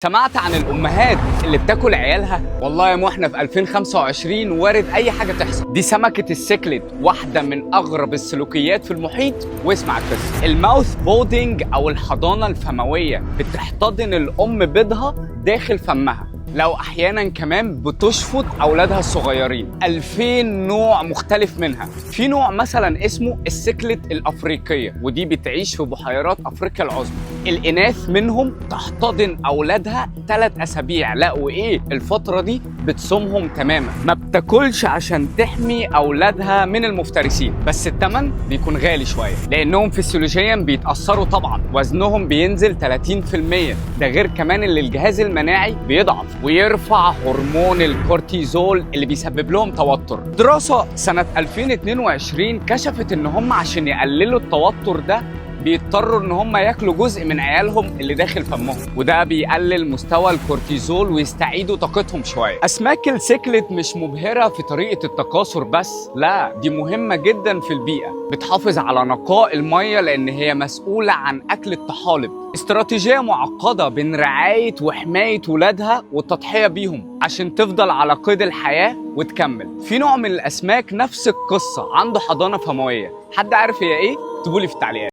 سمعت عن الامهات اللي بتاكل عيالها؟ والله يا مو احنا في 2025 وارد اي حاجه تحصل. دي سمكه السيكليد، واحده من اغرب السلوكيات في المحيط. واسمع القصه. الماوث بودنج او الحضانه الفمويه، بتحتضن الام بيضها داخل فمها. لو احيانا كمان بتشفط اولادها الصغيرين. 2000 نوع مختلف منها. في نوع مثلا اسمه السيكليد الافريقيه، ودي بتعيش في بحيرات افريقيا العظمى. الاناث منهم تحتضن اولادها 3 اسابيع، لا وايه الفتره دي بتصومهم تماما. ما بتاكلش عشان تحمي اولادها من المفترسين، بس الثمن بيكون غالي شويه، لانهم فسيولوجيا بيتاثروا طبعا. وزنهم بينزل 30%، ده غير كمان اللي الجهاز المناعي بيضعف ويرفع هرمون الكورتيزول اللي بيسبب لهم توتر. دراسه سنه 2022 كشفت ان هم عشان يقللوا التوتر ده بيضطروا ان هم ياكلوا جزء من عيالهم اللي داخل فمهم، وده بيقلل مستوى الكورتيزول ويستعيدوا طاقتهم شويه. اسماك السيكليد مش مبهره في طريقه التكاثر بس، لا دي مهمه جدا في البيئه. بتحافظ على نقاء الميه لان هي مسؤوله عن اكل الطحالب. استراتيجيه معقده بين رعايه وحمايه ولادها والتضحيه بيهم عشان تفضل على قيد الحياه وتكمل. في نوع من الاسماك نفس القصه، عنده حضانه فمويه. حد عارف هي ايه؟ اكتبوا لي في التعليقات.